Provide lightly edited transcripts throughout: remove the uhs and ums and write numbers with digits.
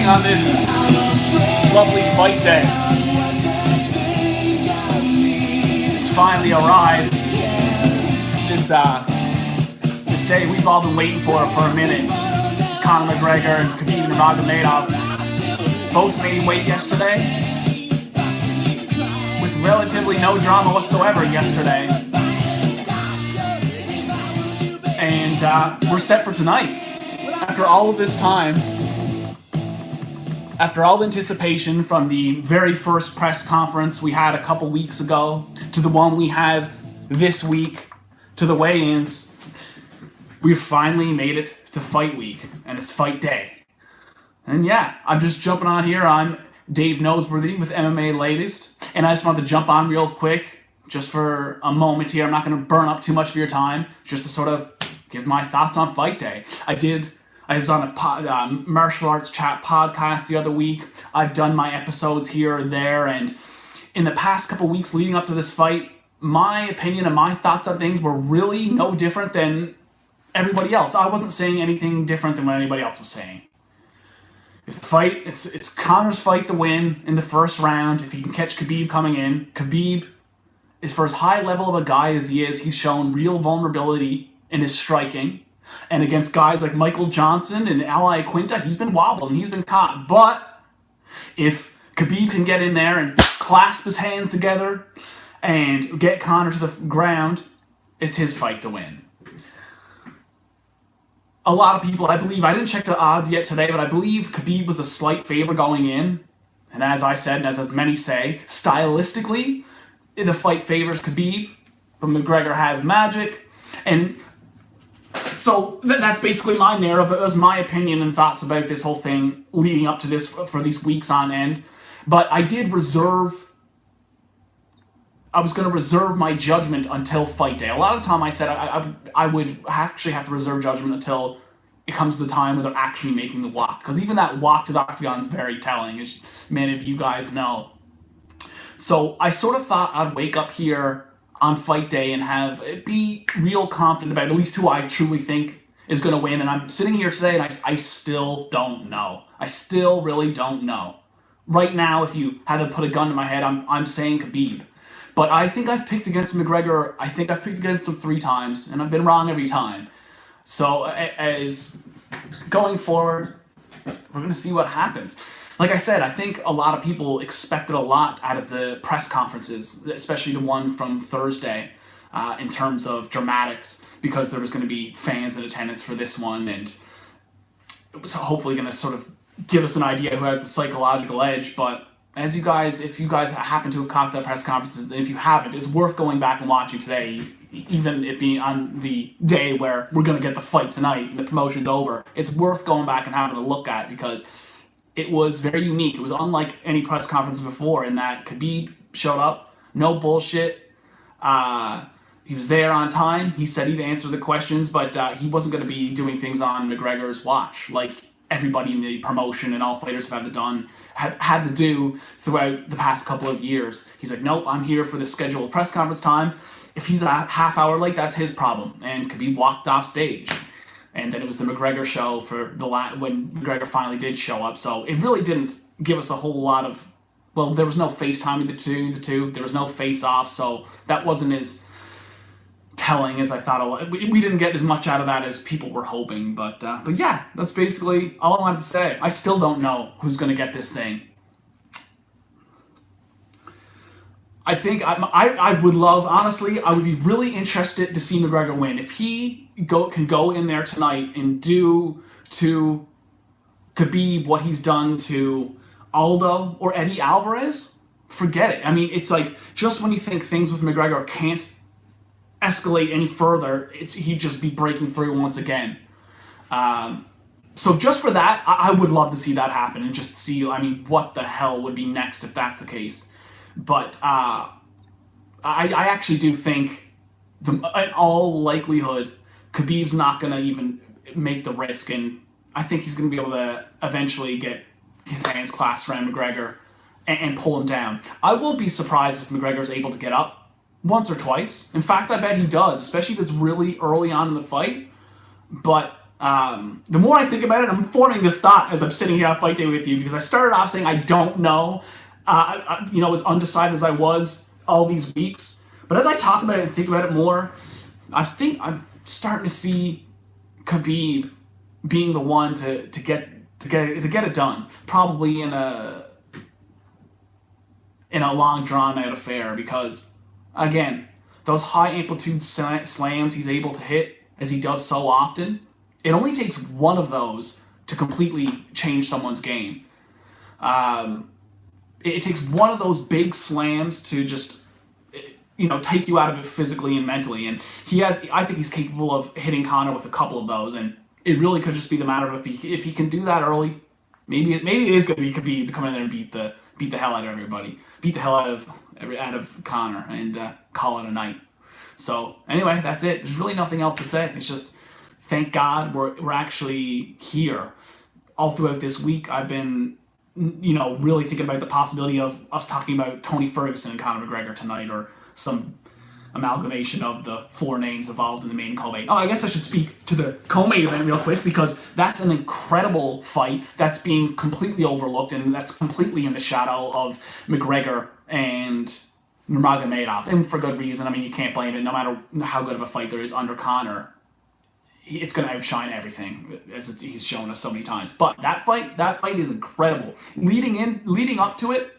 happening on this lovely fight day. It's finally arrived. This day we've all been waiting for a minute. Conor McGregor and Khabib Nurmagomedov both made weight yesterday with relatively no drama whatsoever yesterday. And we're set for tonight. After all of this time, after all the anticipation from the very first press conference we had a couple weeks ago, to the one we had this week, to the weigh-ins, we've finally made it to fight week, and it's fight day. And yeah, I'm just jumping on here. I'm Dave Noseworthy with MMA Latest, and I just wanted to jump on real quick, just for a moment here. I'm not going to burn up too much of your time, just to sort of give my thoughts on fight day. I was on a martial arts chat podcast the other week. I've done my episodes here and there, and in the past couple weeks leading up to this fight, my opinion and my thoughts on things were really no different than everybody else. I wasn't saying anything different than what anybody else was saying. If the fight, it's Conor's fight to win in the first round. If he can catch Khabib coming in, Khabib is, for as high level of a guy as he is, he's shown real vulnerability in his striking. And against guys like Michael Johnson and Ally Quinta, he's been wobbling, he's been caught. But if Khabib can get in there and clasp his hands together and get Conor to the ground, it's his fight to win. A lot of people, I believe, I didn't check the odds yet today, but I believe Khabib was a slight favorite going in. And as I said, and as many say, stylistically, the fight favors Khabib, but McGregor has magic. And so that's basically my narrative. It was my opinion and thoughts about this whole thing leading up to this for these weeks on end. But I was going to reserve my judgment until fight day. A lot of the time I said I would actually have to reserve judgment until it comes to the time where they're actually making the walk. Because even that walk to the octagon is very telling, as many of you guys know. So I sort of thought I'd wake up here on fight day and be real confident about at least who I truly think is going to win. And I'm sitting here today and I still don't know. I still really don't know. Right now, if you had to put a gun to my head, I'm saying Khabib. But I think I've picked against McGregor. I think I've picked against him 3 times, and I've been wrong every time. So as going forward, we're going to see what happens. Like I said, I think a lot of people expected a lot out of the press conferences, especially the one from Thursday, in terms of dramatics, because there was going to be fans in attendance for this one, and it was hopefully going to sort of give us an idea who has the psychological edge. But if you guys happen to have caught that press conferences, and if you haven't, it's worth going back and watching today, even it being on the day where we're going to get the fight tonight and the promotion's over. It's worth going back and having a look at, because it was very unique. It was unlike any press conference before in that Khabib showed up, no bullshit. He was there on time. He said he'd answer the questions, but he wasn't going to be doing things on McGregor's watch like everybody in the promotion and all fighters have had to do throughout the past couple of years. He's like, nope, I'm here for the scheduled press conference time. If he's a half hour late, that's his problem. And Khabib walked off stage. And then it was the McGregor show for when McGregor finally did show up. So it really didn't give us a whole lot of, well, there was no FaceTime between the two. There was no face-off, so that wasn't as telling as I thought. We didn't get as much out of that as people were hoping. But yeah, that's basically all I wanted to say. I still don't know who's going to get this thing. I think I would love, honestly, I would be really interested to see McGregor win. If he can go in there tonight and do to Khabib what he's done to Aldo or Eddie Alvarez, forget it. I mean, it's like, just when you think things with McGregor can't escalate any further, he'd just be breaking through once again. So just for that, I would love to see that happen and just see, I mean, what the hell would be next if that's the case. But I actually do think, in all likelihood, Khabib's not going to even make the risk, and I think he's going to be able to eventually get his hands clasped around McGregor and pull him down. I will be surprised if McGregor's able to get up once or twice. In fact, I bet he does, especially if it's really early on in the fight. But The more I think about it, I'm forming this thought as I'm sitting here on fight day with you, because I started off saying I don't know, as undecided as I was all these weeks. But as I talk about it and think about it more, I'm starting to see Khabib being the one to get it done, probably in a long drawn out affair, because again, those high amplitude slams he's able to hit, as he does so often, it only takes one of those to completely change someone's game. It takes one of those big slams to just take you out of it physically and mentally. And I think he's capable of hitting Conor with a couple of those, and it really could just be the matter of if he can do that early. Maybe it is going to be Khabib to come in there and beat the hell out of everybody, beat the hell out of Conor, and call it a night. So anyway, that's it. There's really nothing else to say. It's just, thank God we're actually here. All throughout this week, I've been really thinking about the possibility of us talking about Tony Ferguson and Conor McGregor tonight, or some amalgamation of the four names involved in the main co-main. Oh, I guess I should speak to the co-main event real quick, because that's an incredible fight that's being completely overlooked, and that's completely in the shadow of McGregor and Nurmagomedov, and for good reason. I mean, you can't blame it. No matter how good of a fight there is under Conor, it's going to outshine everything, as he's shown us so many times. But that fight is incredible. Leading up to it,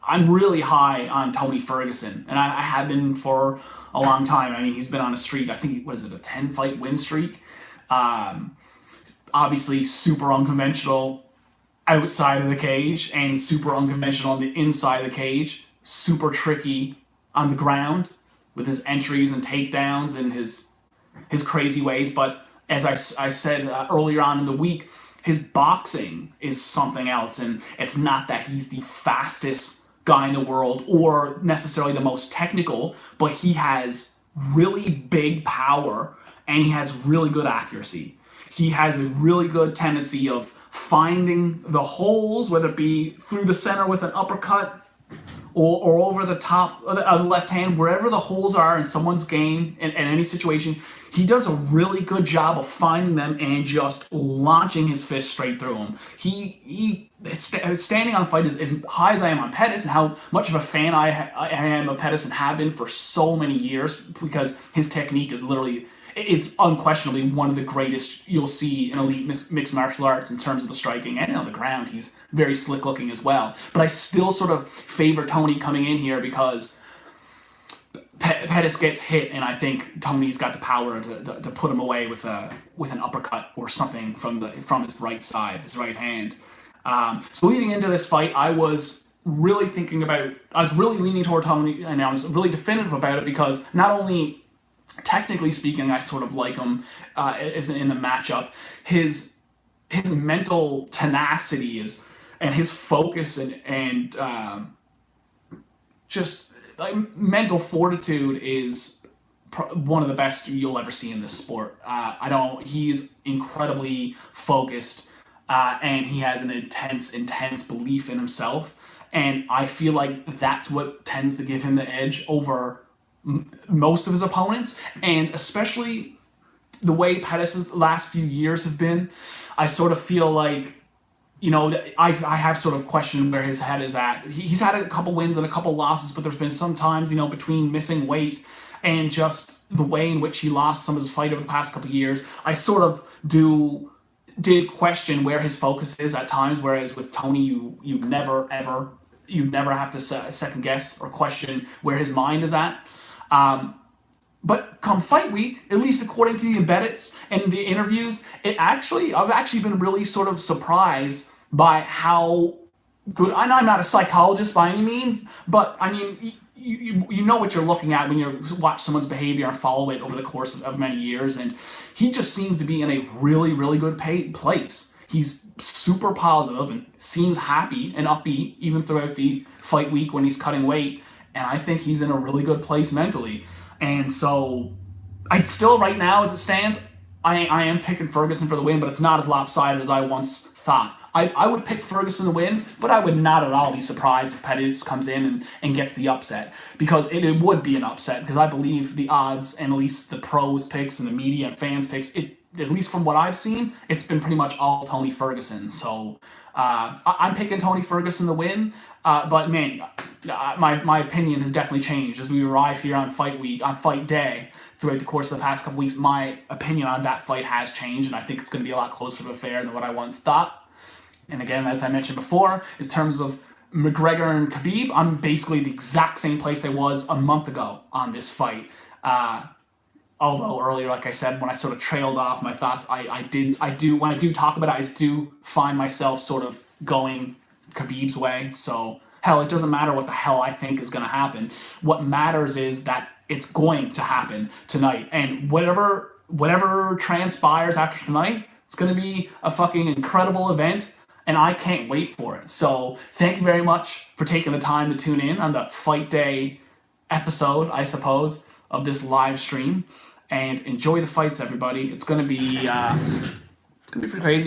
I'm really high on Tony Ferguson, and I have been for a long time. I mean, he's been on a streak. I think, what is it, a 10-fight win streak? Obviously, super unconventional outside of the cage, and super unconventional on the inside of the cage. Super tricky on the ground with his entries and takedowns and his crazy ways. But as I said earlier on in the week, his boxing is something else, and it's not that he's the fastest guy in the world or necessarily the most technical, but he has really big power, and he has really good accuracy. He has a really good tendency of finding the holes, whether it be through the center with an uppercut, or over the top of the left hand, wherever the holes are in someone's game, in any situation, he does a really good job of finding them and just launching his fist straight through them. Standing on the fight, as high as I am on Pettis, and how much of a fan I am of Pettis and have been for so many years, because his technique is literally, it's unquestionably one of the greatest you'll see in elite mixed martial arts in terms of the striking, and on the ground he's very slick looking as well. But I still sort of favor Tony coming in here, because Pettis gets hit, and I think Tony's got the power to put him away with an uppercut or something from his right side, his right hand. So leading into this fight, I was really leaning toward Tony, and I was really definitive about it, because not only technically speaking, I sort of like him in the matchup. His mental tenacity and his focus and just mental fortitude is one of the best you'll ever see in this sport. He's incredibly focused, and he has an intense belief in himself, and I feel like that's what tends to give him the edge over most of his opponents, and especially the way Pettis' last few years have been. I sort of feel like, I have sort of questioned where his head is at. He's had a couple wins and a couple losses, but there's been some times, between missing weight and just the way in which he lost some of his fight over the past couple of years, I sort of did question where his focus is at times, whereas with Tony, you never have to second guess or question where his mind is at. But come fight week, at least according to the embeddeds and the interviews, I've actually been really sort of surprised by how good. I'm not a psychologist by any means, but I mean, you know what you're looking at when you watch someone's behavior and follow it over the course of many years, and he just seems to be in a really, really good place. He's super positive and seems happy and upbeat even throughout the fight week when he's cutting weight. And I think he's in a really good place mentally. And so, I'd still, right now as it stands, I am picking Ferguson for the win, but it's not as lopsided as I once thought. I would pick Ferguson to win, but I would not at all be surprised if Pettis comes in and gets the upset, because it would be an upset, because I believe the odds, and at least the pros picks and the media and fans picks, at least from what I've seen, it's been pretty much all Tony Ferguson. So I'm picking Tony Ferguson to win. But man, my opinion has definitely changed as we arrive here on fight day. Throughout the course of the past couple weeks, my opinion on that fight has changed, and I think it's going to be a lot closer to a fair than what I once thought. And again, as I mentioned before, in terms of McGregor and Khabib, I'm basically the exact same place I was a month ago on this fight. Although earlier, like I said, when I sort of trailed off my thoughts, when I do talk about it, I do find myself sort of going Khabib's way. So hell, it doesn't matter what the hell I think is going to happen. What matters is that it's going to happen tonight, and whatever transpires after tonight, it's going to be a fucking incredible event, and I can't wait for it. So thank you very much for taking the time to tune in on the Fight Day episode, I suppose, of this live stream, and enjoy the fights, everybody. It's gonna be pretty crazy.